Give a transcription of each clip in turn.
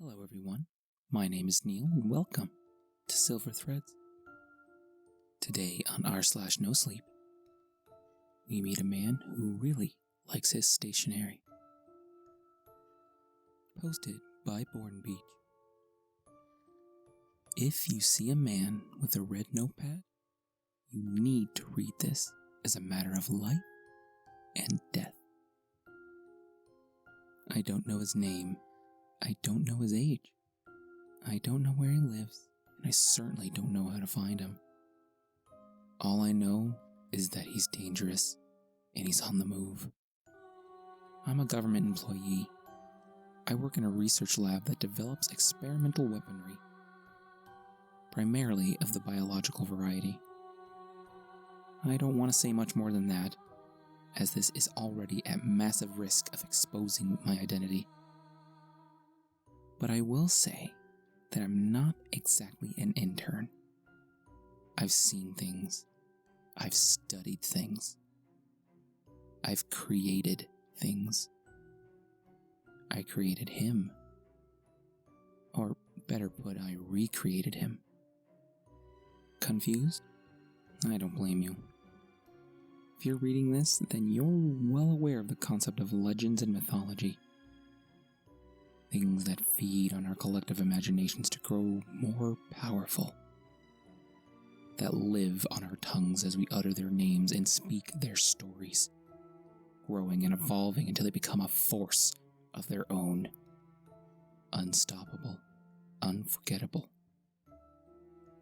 Hello everyone, my name is Neil and welcome to silverThreads. Today on r/NoSleep, we meet a man who really likes his stationery. Posted by Born Beach. If you see a man with a red notepad, you need to read this as a matter of life and death. I don't know his name. I don't know his age. I don't know where he lives, and I certainly don't know how to find him. All I know is that he's dangerous, and he's on the move. I'm a government employee. I work in a research lab that develops experimental weaponry, primarily of the biological variety. I don't want to say much more than that, as this is already at massive risk of exposing my identity. But I will say that I'm not exactly an intern. I've seen things. I've studied things. I've created things. I created him. Or better put, I recreated him. Confused? I don't blame you. If you're reading this, then you're well aware of the concept of legends and mythology. Things that feed on our collective imaginations to grow more powerful. That live on our tongues as we utter their names and speak their stories, growing and evolving until they become a force of their own. Unstoppable, unforgettable.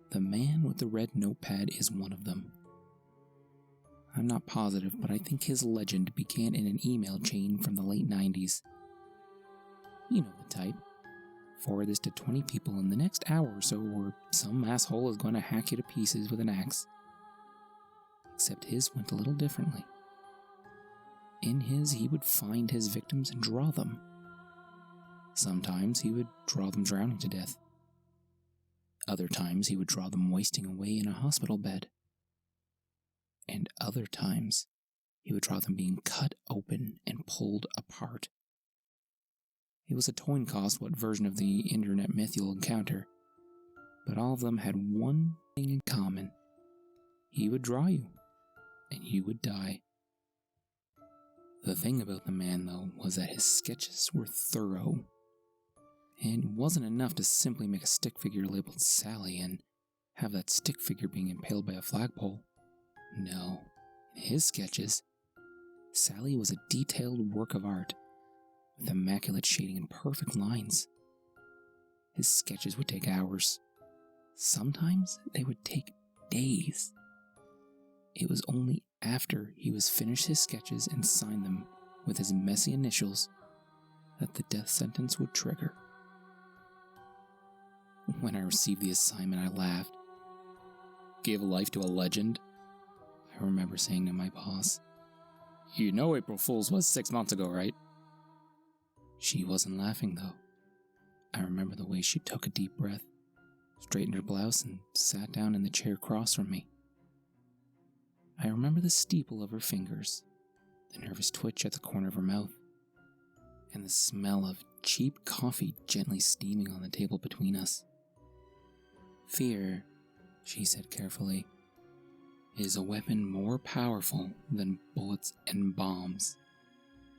The man with the red notepad is one of them. I'm not positive, but I think his legend began in an email chain from the late 90s. You know the type. Forward this to 20 people in the next hour or so, or some asshole is going to hack you to pieces with an axe. Except his went a little differently. In his, he would find his victims and draw them. Sometimes he would draw them drowning to death. Other times he would draw them wasting away in a hospital bed. And other times he would draw them being cut open and pulled apart. It was a coin toss what version of the internet myth you'll encounter, but all of them had one thing in common. He would draw you, and you would die. The thing about the man, though, was that his sketches were thorough. And it wasn't enough to simply make a stick figure labeled Sally and have that stick figure being impaled by a flagpole. No, in his sketches, Sally was a detailed work of art, with immaculate shading and perfect lines. His sketches would take hours. Sometimes they would take days. It was only after he was finished his sketches and signed them with his messy initials that the death sentence would trigger. When I received the assignment, I laughed. Give life to a legend? I remember saying to my boss, "You know April Fool's was 6 months ago, right?" She wasn't laughing, though. I remember the way she took a deep breath, straightened her blouse, and sat down in the chair across from me. I remember the steeple of her fingers, the nervous twitch at the corner of her mouth, and the smell of cheap coffee gently steaming on the table between us. "Fear," she said carefully, "is a weapon more powerful than bullets and bombs.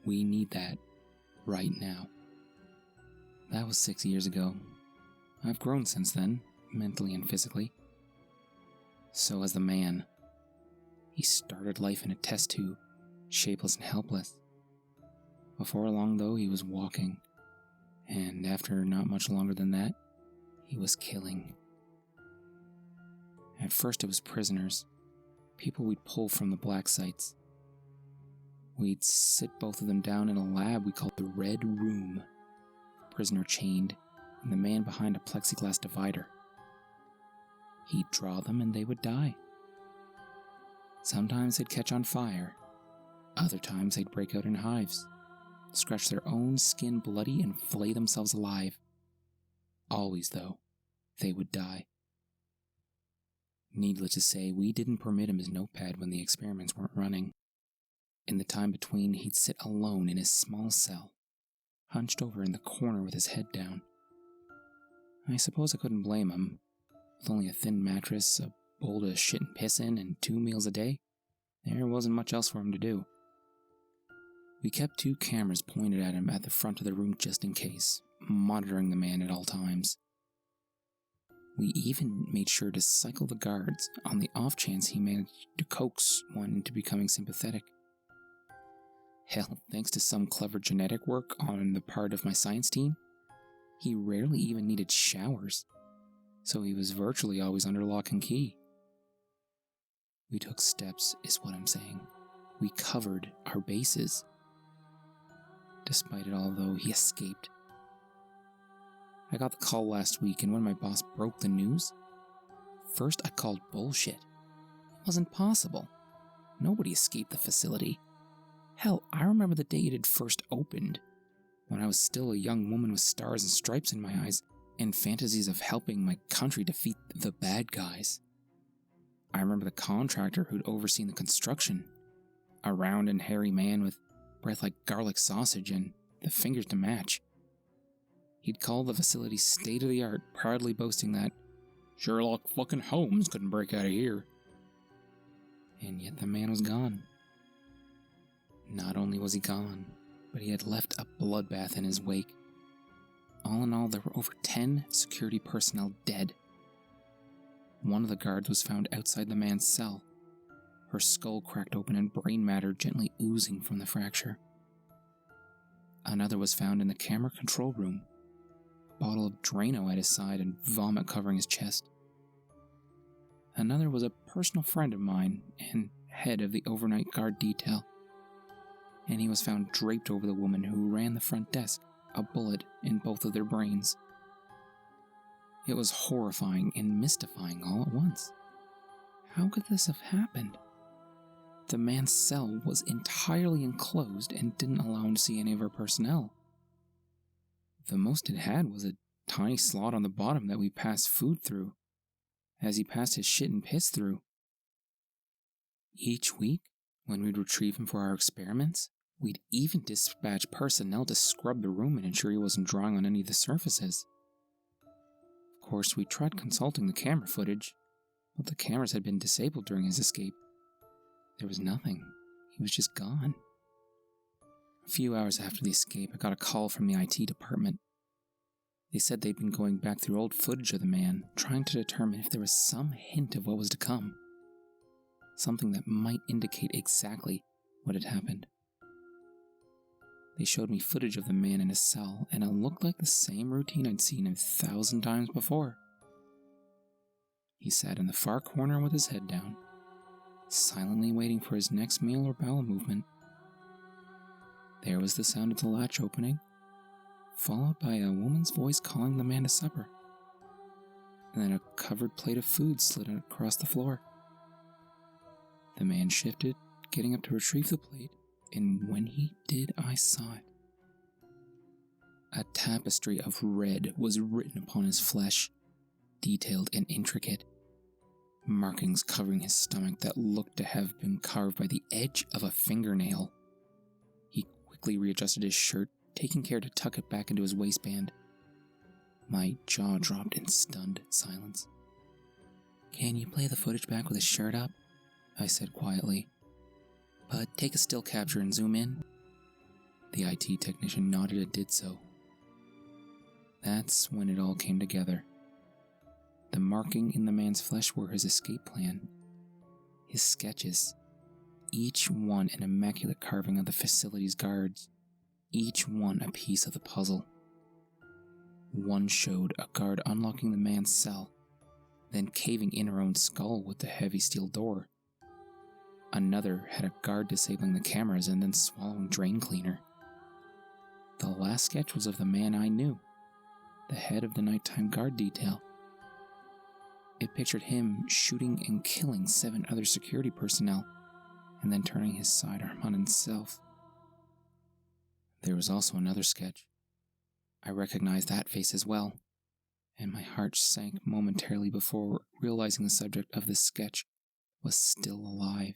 We need that right now." That was 6 years ago. I've grown since then, mentally and physically. So has the man. He started life in a test tube, shapeless and helpless. Before long, though, he was walking. And after not much longer than that, he was killing. At first it was prisoners, people we'd pull from the black sites. We'd sit both of them down in a lab we called the Red Room, the prisoner chained, and the man behind a plexiglass divider. He'd draw them and they would die. Sometimes they'd catch on fire. Other times they'd break out in hives, scratch their own skin bloody and flay themselves alive. Always, though, they would die. Needless to say, we didn't permit him his notepad when the experiments weren't running. In the time between, he'd sit alone in his small cell, hunched over in the corner with his head down, I suppose I couldn't blame him. With only a thin mattress, a bowl to shit and piss in, and 2 meals a day, there wasn't much else for him to do. We kept 2 cameras pointed at him at the front of the room just in case, monitoring the man at all times. We even made sure to cycle the guards on the off chance he managed to coax one into becoming sympathetic. Hell, thanks to some clever genetic work on the part of my science team, he rarely even needed showers, so he was virtually always under lock and key. We took steps, is what I'm saying. We covered our bases. Despite it all, though, he escaped. I got the call last week, and when my boss broke the news, first I called bullshit. It wasn't possible. Nobody escaped the facility. Hell, I remember the day it had first opened, when I was still a young woman with stars and stripes in my eyes, and fantasies of helping my country defeat the bad guys. I remember the contractor who'd overseen the construction, a round and hairy man with breath like garlic sausage and the fingers to match. He'd called the facility state-of-the-art, proudly boasting that Sherlock fucking Holmes couldn't break out of here. And yet the man was gone. Not only was he gone, but he had left a bloodbath in his wake. All in all, there were over 10 security personnel dead. One of the guards was found outside the man's cell, her skull cracked open and brain matter gently oozing from the fracture. Another was found in the camera control room, a bottle of Drano at his side and vomit covering his chest. Another was a personal friend of mine and head of the overnight guard detail, and he was found draped over the woman who ran the front desk, a bullet in both of their brains. It was horrifying and mystifying all at once. How could this have happened? The man's cell was entirely enclosed and didn't allow him to see any of our personnel. The most it had was a tiny slot on the bottom that we passed food through, as he passed his shit and piss through. Each week, when we'd retrieve him for our experiments, we'd even dispatch personnel to scrub the room and ensure he wasn't drawing on any of the surfaces. Of course, we tried consulting the camera footage, but the cameras had been disabled during his escape. There was nothing. He was just gone. A few hours after the escape, I got a call from the IT department. They said they'd been going back through old footage of the man, trying to determine if there was some hint of what was to come. Something that might indicate exactly what had happened. They showed me footage of the man in his cell, and it looked like the same routine I'd seen 1,000 times before. He sat in the far corner with his head down, silently waiting for his next meal or bowel movement. There was the sound of the latch opening, followed by a woman's voice calling the man to supper. And then a covered plate of food slid across the floor. The man shifted, getting up to retrieve the plate, and when he did, I saw it. A tapestry of red was written upon his flesh, detailed and intricate. Markings covering his stomach that looked to have been carved by the edge of a fingernail. He quickly readjusted his shirt, taking care to tuck it back into his waistband. My jaw dropped in stunned silence. "Can you play the footage back with his shirt up?" I said quietly. "But take a still capture and zoom in." The IT technician nodded and did so. That's when it all came together. The marking in the man's flesh were his escape plan. His sketches, each one an immaculate carving of the facility's guards, each one a piece of the puzzle. One showed a guard unlocking the man's cell, then caving in her own skull with the heavy steel door. Another had a guard disabling the cameras and then swallowing drain cleaner. The last sketch was of the man I knew, the head of the nighttime guard detail. It pictured him shooting and killing 7 other security personnel, and then turning his sidearm on himself. There was also another sketch. I recognized that face as well, and my heart sank momentarily before realizing the subject of this sketch was still alive.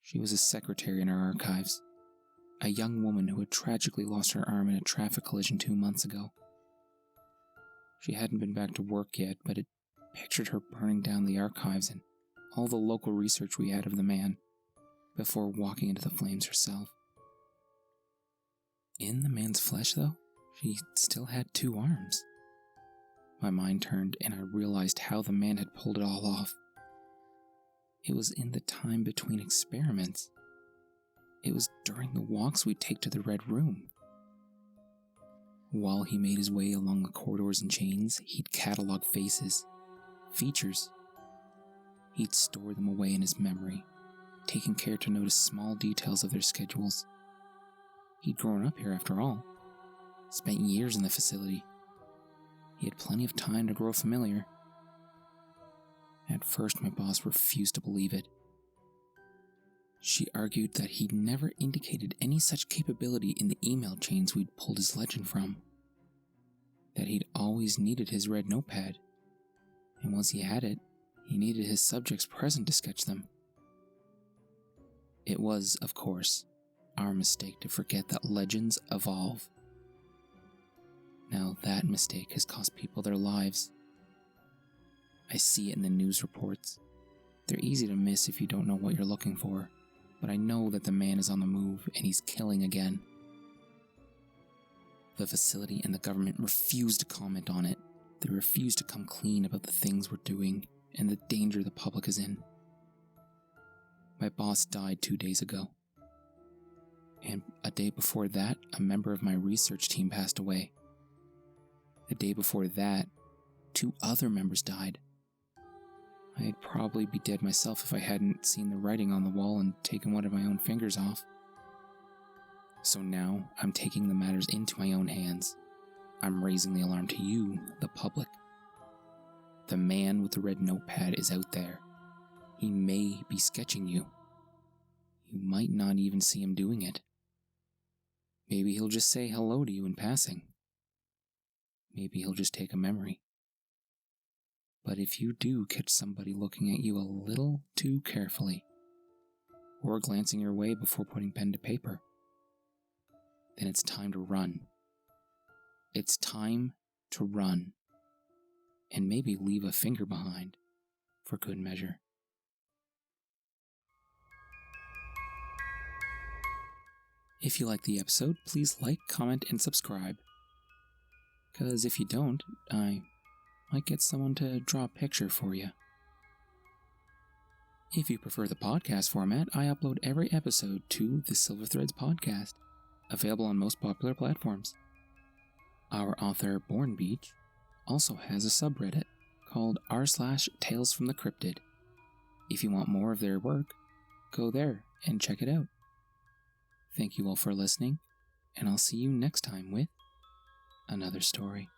She was a secretary in our archives, a young woman who had tragically lost her arm in a traffic collision 2 months ago. She hadn't been back to work yet, but it pictured her burning down the archives and all the local research we had of the man before walking into the flames herself. In the man's flesh, though, she still had 2 arms. My mind turned and I realized how the man had pulled it all off. It was in the time between experiments. It was during the walks we'd take to the Red Room. While he made his way along the corridors and chains, he'd catalog faces, features. He'd store them away in his memory, taking care to notice small details of their schedules. He'd grown up here after all, spent years in the facility. He had plenty of time to grow familiar. At first, my boss refused to believe it. She argued that he'd never indicated any such capability in the email chains we'd pulled his legend from. That he'd always needed his Red Notepad, and once he had it, he needed his subjects present to sketch them. It was, of course, our mistake to forget that legends evolve. Now that mistake has cost people their lives. I see it in the news reports. They're easy to miss if you don't know what you're looking for, but I know that the man is on the move and he's killing again. The facility and the government refuse to comment on it. They refuse to come clean about the things we're doing and the danger the public is in. My boss died 2 days ago. And a day before that, a member of my research team passed away. The day before that, 2 other members died. I'd probably be dead myself if I hadn't seen the writing on the wall and taken one of my own fingers off. So now, I'm taking the matters into my own hands. I'm raising the alarm to you, the public. The man with the Red Notepad is out there. He may be sketching you. You might not even see him doing it. Maybe he'll just say hello to you in passing. Maybe he'll just take a memory. But if you do catch somebody looking at you a little too carefully, or glancing your way before putting pen to paper, then it's time to run. It's time to run. And maybe leave a finger behind, for good measure. If you like the episode, please like, comment, and subscribe. Because if you don't, I might get someone to draw a picture for you. If you prefer the podcast format, I upload every episode to the silverThreads podcast, available on most popular platforms. Our author, Born Beach, also has a subreddit called r/Tales from the Cryptid. If you want more of their work, go there and check it out. Thank you all for listening, and I'll see you next time with another story.